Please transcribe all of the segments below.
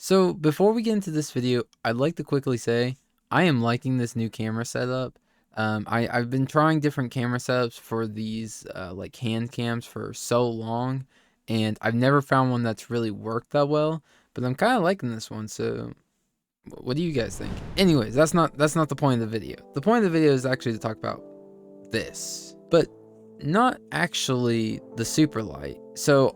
So before we get into this video, I'd like to quickly say I am liking this new camera setup. I've been trying different camera setups for these like hand cams for so long, and I've never found one that's really worked that well. But I'm kind of liking this one. So what do you guys think? Anyways, that's not the point of the video. The point of the video is actually to talk about this, but not actually the Superlight. So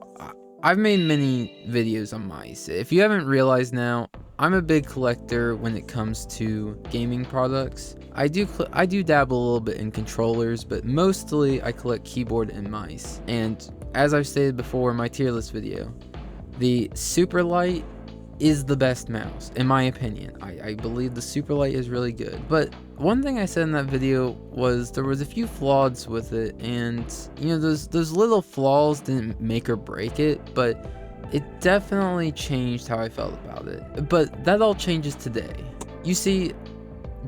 I've made many videos on mice. If you haven't realized now, I'm a big collector when it comes to gaming products. I do dabble a little bit in controllers, but mostly I collect keyboard and mice. And as I've stated before in my tier list video, the Superlight is the best mouse, in my opinion. I believe the Superlight is really good. But one thing I said in that video was there was a few flaws with it, and you know, those little flaws didn't make or break it, but it definitely changed how I felt about it. But that all changes today. You see,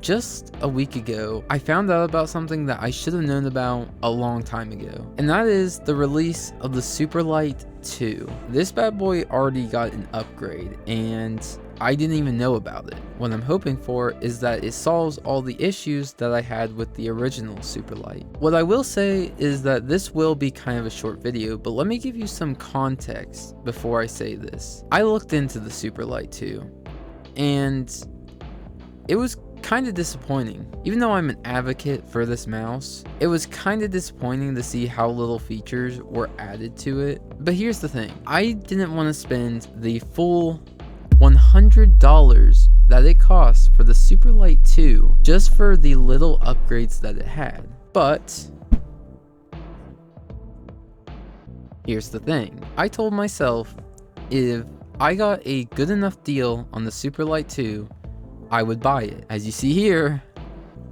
just a week ago, I found out about something that I should have known about a long time ago, and that is the release of the Superlight 2. This bad boy already got an upgrade, and I didn't even know about it. What I'm hoping for is that it solves all the issues that I had with the original Superlight. What I will say is that this will be kind of a short video, but let me give you some context before I say this. I looked into the Superlight 2, and it was kind of disappointing. Even though I'm an advocate for this mouse, it was kind of disappointing to see how little features were added to it. But here's the thing, I didn't want to spend the full $100 that it cost for the Superlight 2 just for the little upgrades that it had. But here's the thing, I told myself if I got a good enough deal on the Superlight 2, I would buy it. As you see here,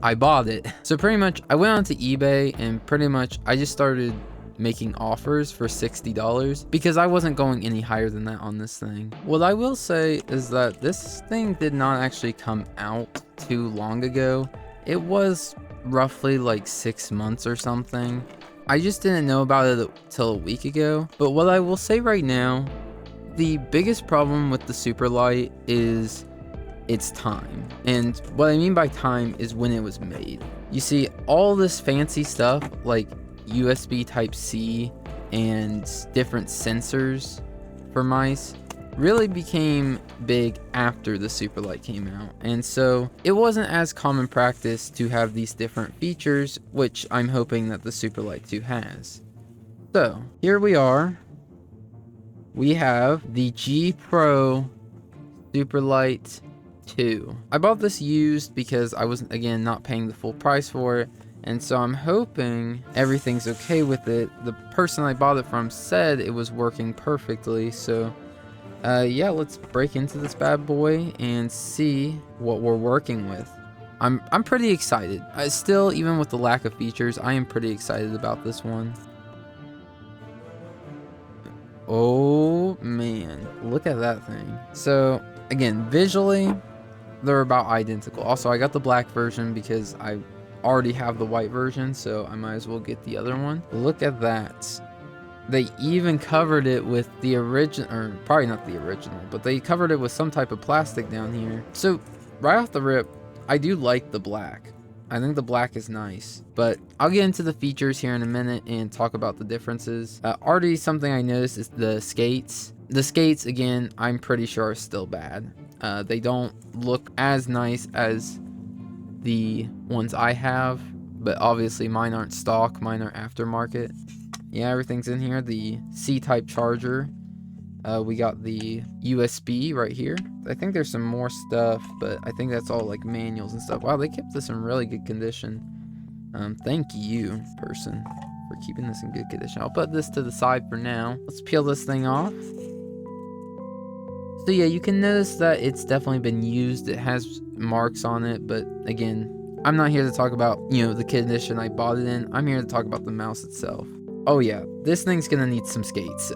I bought it. So pretty much I went onto eBay and pretty much I just started making offers for $60 because I wasn't going any higher than that on this thing. What I will say is that this thing did not actually come out too long ago. It was roughly like 6 months or something. I just didn't know about it till a week ago. But what I will say right now, the biggest problem with the Superlight is its time. And what I mean by time is when it was made. You see, all this fancy stuff like USB Type-C and different sensors for mice really became big after the Superlight came out, and so it wasn't as common practice to have these different features, which I'm hoping that the Superlight 2 has. So here we are. We have the G Pro Superlight 2. I bought this used because I was, again, not paying the full price for it, and so I'm hoping everything's okay with it. The person I bought it from said it was working perfectly, so yeah, let's break into this bad boy and see what we're working with. I'm pretty excited. Still, even with the lack of features, I am pretty excited about this one. Oh man, look at that thing. So again, visually they're about identical. Also, I got the black version because I already have the white version, so I might as well get the other one. Look at that. They even covered it with the original, or probably not the original, but they covered it with some type of plastic down here. So right off the rip, I do like the black. I think the black is nice, but I'll get into the features here in a minute and talk about the differences. Already something I noticed is the skates. The skates, again, I'm pretty sure are still bad. They don't look as nice as the ones I have, but obviously mine aren't stock, mine are aftermarket. Yeah, everything's in here. The C-type charger. We got the USB right here. I think there's some more stuff, but I think that's all like manuals and stuff. Wow, they kept this in really good condition. Thank you, person, for keeping this in good condition. I'll put this to the side for now. Let's peel this thing off. So yeah, you can notice that it's definitely been used. It has marks on it, but again, I'm not here to talk about, you know, the condition I bought it in. I'm here to talk about the mouse itself. Oh yeah, this thing's gonna need some skates.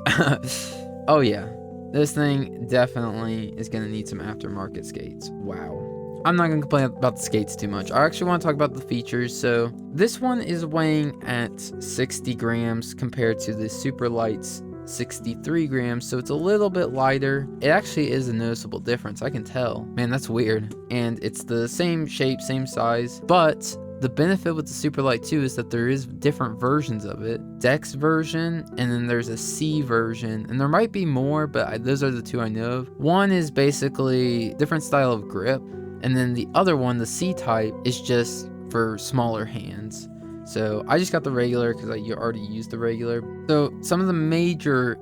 Oh yeah, this thing definitely is gonna need some aftermarket skates. Wow. I'm not gonna complain about the skates too much. I actually want to talk about the features. So this one is weighing at 60 grams compared to the Superlight's 63 grams, so it's a little bit lighter. It actually is a noticeable difference, I can tell. Man, that's weird. And it's the same shape, same size, but the benefit with the Superlight 2 is that there is different versions of it. Dex version, and then there's a C version, and there might be more, but those are the two I know of. One is basically different style of grip, and then the other one, the C type, is just for smaller hands. So I just got the regular because I already used the regular. So some of the major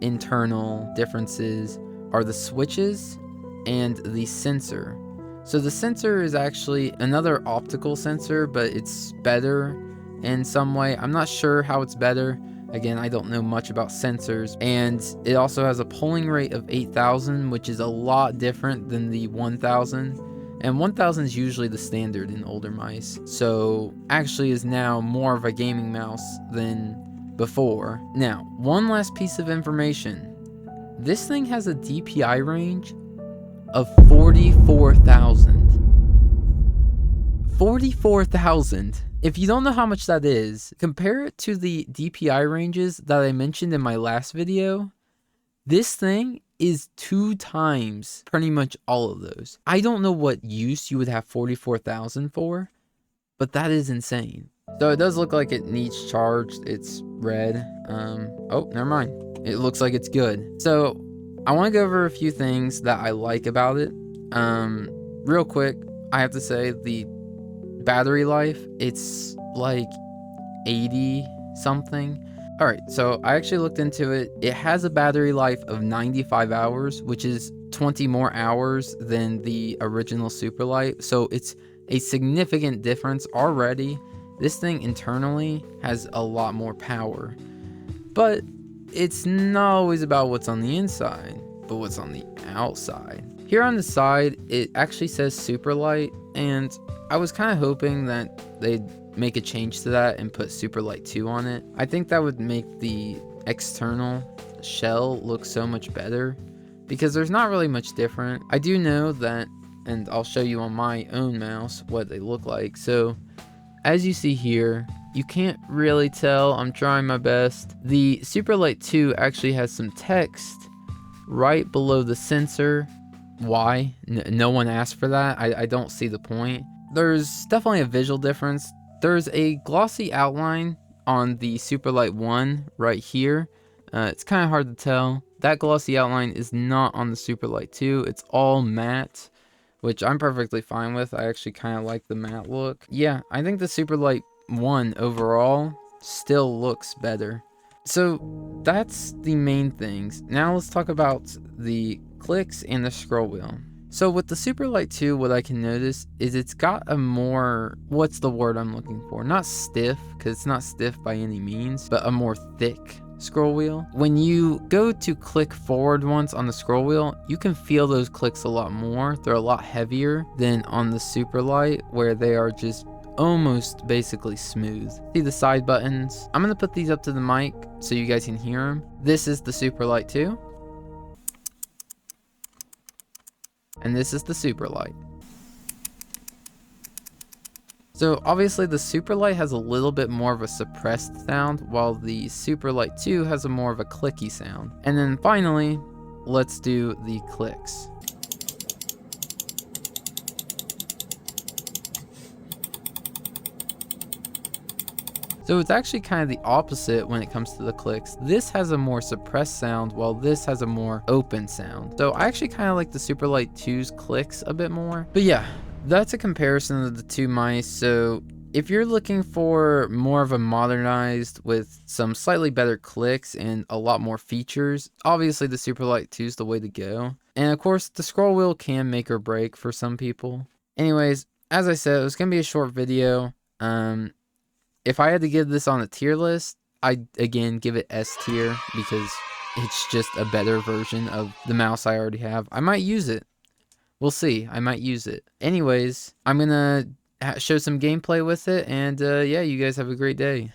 internal differences are the switches and the sensor. So the sensor is actually another optical sensor, but it's better in some way. I'm not sure how it's better. Again, I don't know much about sensors. And it also has a polling rate of 8,000, which is a lot different than the 1,000. And 1000 is usually the standard in older mice, so actually is now more of a gaming mouse than before. Now, one last piece of information. This thing has a DPI range of 44,000. 44,000. If you don't know how much that is, compare it to the DPI ranges that I mentioned in my last video. This thing is 2 times pretty much all of those. I don't know what use you would have 44,000 for, but that is insane. So it does look like it needs charged. It's red. Oh, never mind. It looks like it's good. So I want to go over a few things that I like about it. Real quick, I have to say the battery life, it's like 80 something. Alright, so I actually looked into it. It has a battery life of 95 hours, which is 20 more hours than the original Superlight. So it's a significant difference already. This thing internally has a lot more power. But it's not always about what's on the inside, but what's on the outside. Here on the side, it actually says Superlight, and I was kind of hoping that they'd make a change to that and put Superlight 2 on it. I think that would make the external shell look so much better because there's not really much different. I do know that, and I'll show you on my own mouse what they look like. So as you see here, you can't really tell. I'm trying my best. The Superlight 2 actually has some text right below the sensor. Why? No one asked for that. I don't see the point. There's definitely a visual difference. There's a glossy outline on the Superlight 1 right here. It's kind of hard to tell. That glossy outline is not on the Superlight 2. It's all matte, which I'm perfectly fine with. I actually kind of like the matte look. Yeah, I think the Superlight 1 overall still looks better. So that's the main things. Now let's talk about the clicks and the scroll wheel. So with the Superlight 2, what I can notice is it's got a more, what's the word I'm looking for? Not stiff, because it's not stiff by any means, but a more thick scroll wheel. When you go to click forward once on the scroll wheel, you can feel those clicks a lot more. They're a lot heavier than on the Superlight, where they are just almost basically smooth. See the side buttons? I'm going to put these up to the mic so you guys can hear them. This is the Superlight 2. And this is the Superlight. So obviously the Superlight has a little bit more of a suppressed sound, while the Superlight 2 has a more of a clicky sound. And then finally, let's do the clicks. So it's actually kind of the opposite when it comes to the clicks. This has a more suppressed sound, while this has a more open sound. So I actually kind of like the Superlight 2's clicks a bit more. But yeah, that's a comparison of the two mice. So if you're looking for more of a modernized with some slightly better clicks and a lot more features, obviously the Superlight 2 is the way to go. And of course, the scroll wheel can make or break for some people. Anyways, as I said, it was going to be a short video. If I had to give this on a tier list, I'd again give it S tier because it's just a better version of the mouse I already have. I might use it. We'll see. I might use it. Anyways, I'm going to show some gameplay with it, and yeah, you guys have a great day.